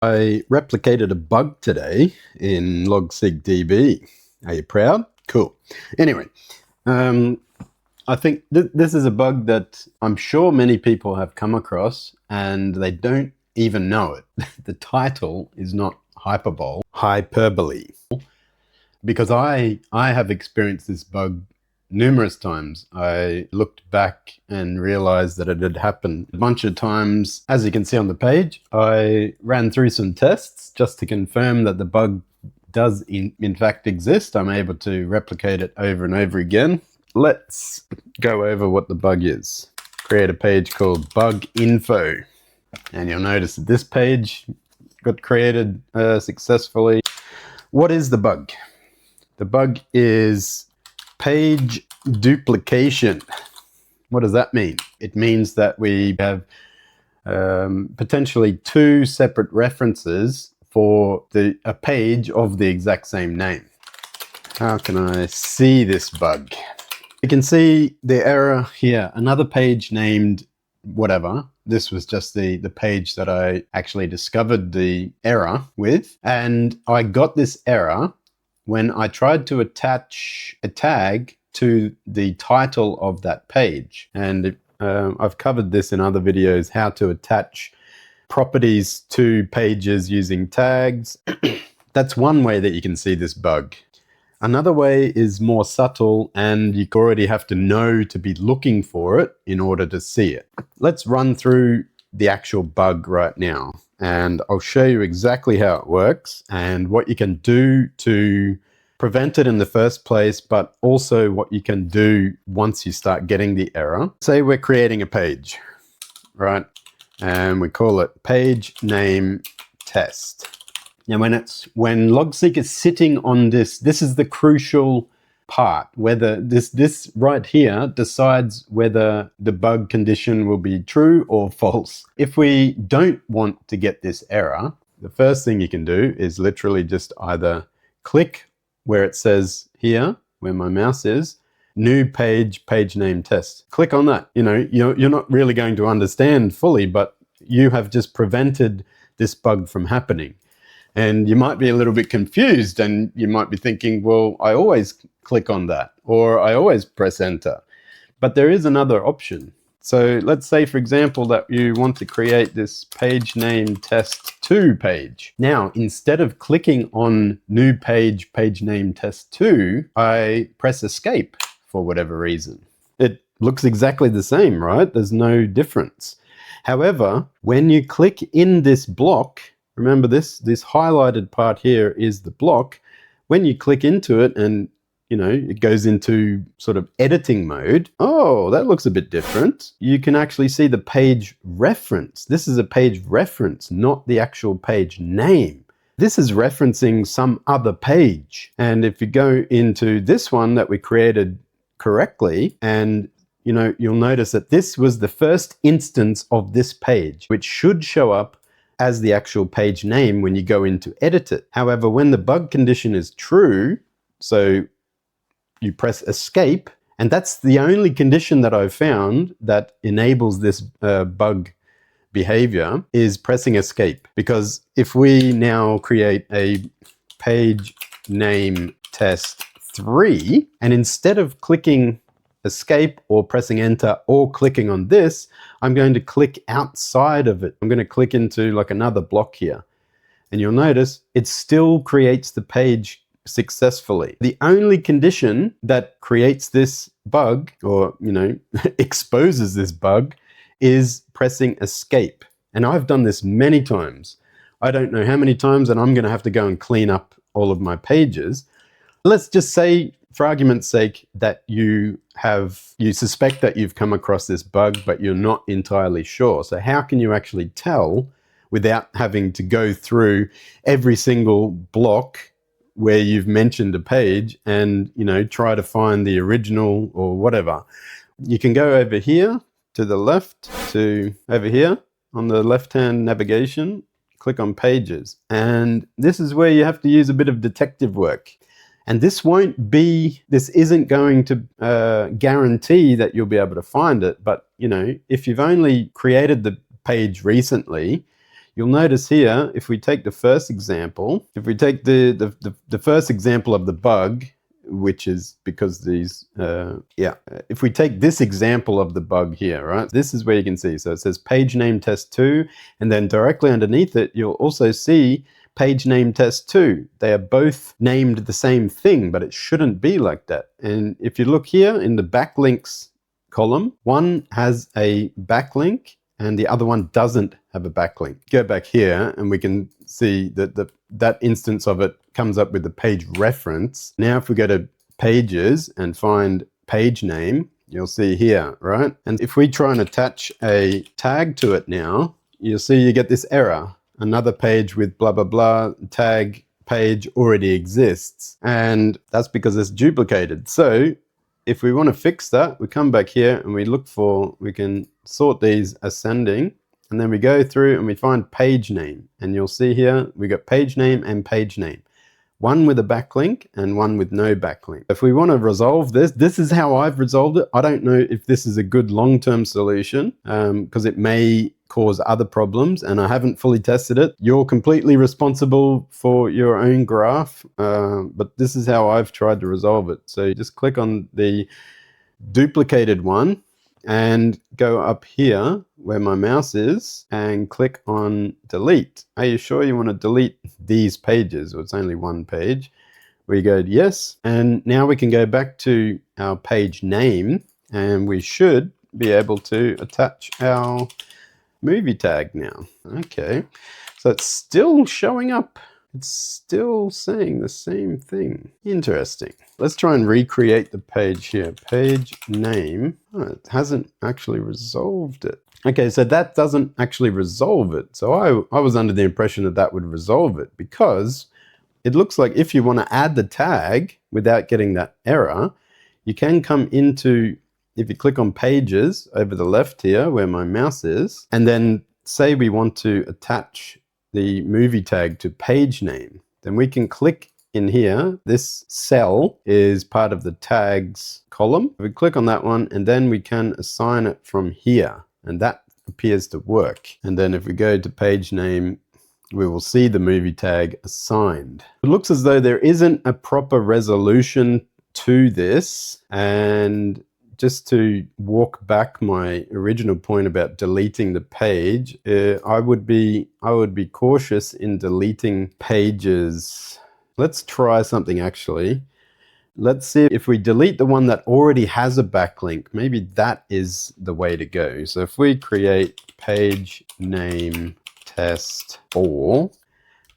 I replicated a bug today in Logseq DB. Are you proud? Cool. Anyway, I think this is a bug that I'm sure many people have come across and they don't even know it. The title is not hyperbole. Because I have experienced this bug numerous times. I looked back and realized that it had happened a bunch of times. As you can see on the page, I ran through some tests just to confirm that the bug does in fact exist. I'm able to replicate it over and over again. Let's go over what the bug is. Create a page called bug info. And you'll notice that this page got created successfully. What is the bug? The bug is page duplication. What does that mean? It means that we have potentially two separate references for a page of the exact same name. How can I see this bug? You can see the error here, another page named whatever. This was just the page that I actually discovered the error with. And I got this error when I tried to attach a tag to the title of that page. And I've covered this in other videos, how to attach properties to pages using tags. That's one way that you can see this bug. Another way is more subtle, and you already have to know to be looking for it in order to see it. Let's run through the actual bug right now, and I'll show you exactly how it works and what you can do to prevent it in the first place, but also what you can do once you start getting the error. Say we're creating a page, right? And we call it page name test. Now when Logseq is sitting on this is the crucial part, whether this right here decides whether the bug condition will be true or false. If we don't want to get this error, the first thing you can do is literally just either click where it says here, where my mouse is, new page name test. Click on that. You're not really going to understand fully, but you have just prevented this bug from happening. And you might be a little bit confused, and you might be thinking, well, I always click on that, or I always press enter. But there is another option. So let's say, for example, that you want to create this page name test 2 page. Now, instead of clicking on new page name test 2, I press escape for whatever reason. It looks exactly the same, right? There's no difference. However, when you click in this block, remember this highlighted part here is the block. When you click into it and it goes into sort of editing mode. Oh, that looks a bit different. You can actually see the page reference. This is a page reference, not the actual page name. This is referencing some other page. And if you go into this one that we created correctly, and you'll notice that this was the first instance of this page, which should show up as the actual page name when you go in to edit it. However, when the bug condition is true, so you press escape, and that's the only condition that I've found that enables this bug behavior, is pressing escape. Because if we now create a page name test 3, and instead of clicking escape or pressing enter or clicking on this, I'm going to click outside of it. I'm going to click into like another block here. And you'll notice it still creates the page successfully. The only condition that creates this bug, or exposes this bug, is pressing escape. And I've done this many times. I don't know how many times, and I'm going to have to go and clean up all of my pages. Let's just say, for argument's sake, that you suspect that you've come across this bug, but you're not entirely sure. So how can you actually tell without having to go through every single block where you've mentioned a page and try to find the original or whatever? You can go over here to the left, to over here on the left-hand navigation, click on pages. And this is where you have to use a bit of detective work. And this isn't going to guarantee that you'll be able to find it. But, if you've only created the page recently, you'll notice here, if we take the first example, if we take the first example of the bug, which is because these, if we take this example of the bug here, right, this is where you can see, so it says page name test 2, and then directly underneath it, you'll also see page name test 2. They are both named the same thing, but it shouldn't be like that. And if you look here in the backlinks column, one has a backlink and the other one doesn't have a backlink. Go back here and we can see that that instance of it comes up with the page reference. Now if we go to pages and find page name, you'll see here, right? And if we try and attach a tag to it now, you'll see you get this error. Another page with blah, blah, blah, tag page already exists. And that's because it's duplicated. So if we want to fix that, we come back here and we look for, we can sort these ascending, and then we go through and we find page name. And you'll see here, we got page name and page name. One with a backlink and one with no backlink. If we want to resolve this, this is how I've resolved it. I don't know if this is a good long-term solution because it may cause other problems and I haven't fully tested it. You're completely responsible for your own graph, but this is how I've tried to resolve it. So you just click on the duplicated one and go up here where my mouse is and click on delete. Are you sure you want to delete these pages? Well, it's only one page. We go yes, and now we can go back to our page name and we should be able to attach our movie tag now. Okay, so it's still showing up. It's still saying the same thing. Interesting. Let's try and recreate the page here. Page name. Oh, it hasn't actually resolved it. Okay, so that doesn't actually resolve it. So I was under the impression that that would resolve it because it looks like if you want to add the tag without getting that error, you can come into, if you click on pages over the left here where my mouse is, and then say we want to attach the movie tag to page name, then we can click in here. This cell is part of the tags column. We click on that one and then we can assign it from here, and that appears to work. And then if we go to page name, we will see the movie tag assigned. It looks as though there isn't a proper resolution to this, and just to walk back my original point about deleting the page, I would be cautious in deleting pages. Let's try something actually. Let's see if we delete the one that already has a backlink, maybe that is the way to go. So if we create page name test 4,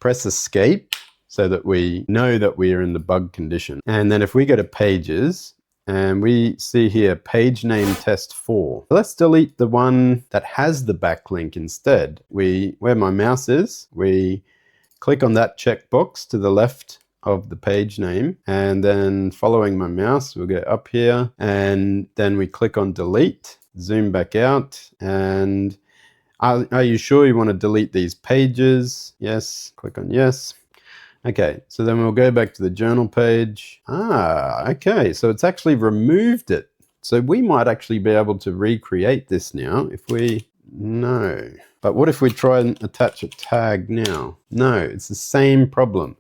press escape so that we know that we are in the bug condition. And then if we go to pages, and we see here page name test 4. Let's delete the one that has the backlink instead. Where my mouse is, we click on that checkbox to the left of the page name, and then following my mouse, we'll go up here and then we click on delete, zoom back out, and are you sure you want to delete these pages? Yes, click on yes. Okay, so then we'll go back to the journal page. Okay, so it's actually removed it. So we might actually be able to recreate this now if we, no. But what if we try and attach a tag now? No, it's the same problem.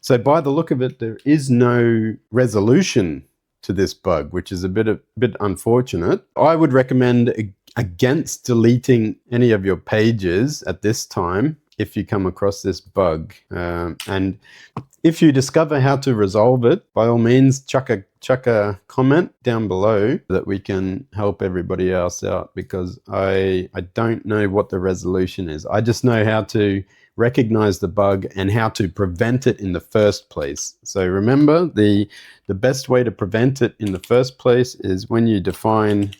So by the look of it, there is no resolution to this bug, which is a bit unfortunate. I would recommend against deleting any of your pages at this time if you come across this bug. And if you discover how to resolve it, by all means, chuck a comment down below that we can help everybody else out, because I don't know what the resolution is. I just know how to recognize the bug and how to prevent it in the first place. So remember, the best way to prevent it in the first place is when you define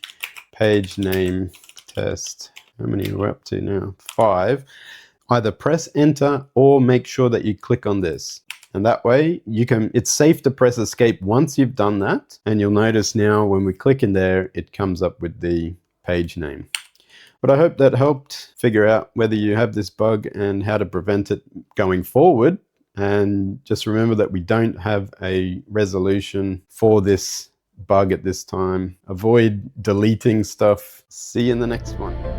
page name test. How many are we up to now? 5. Either press enter or make sure that you click on this. And that way it's safe to press escape once you've done that. And you'll notice now when we click in there, it comes up with the page name. But I hope that helped figure out whether you have this bug and how to prevent it going forward. And just remember that we don't have a resolution for this bug at this time. Avoid deleting stuff. See you in the next one.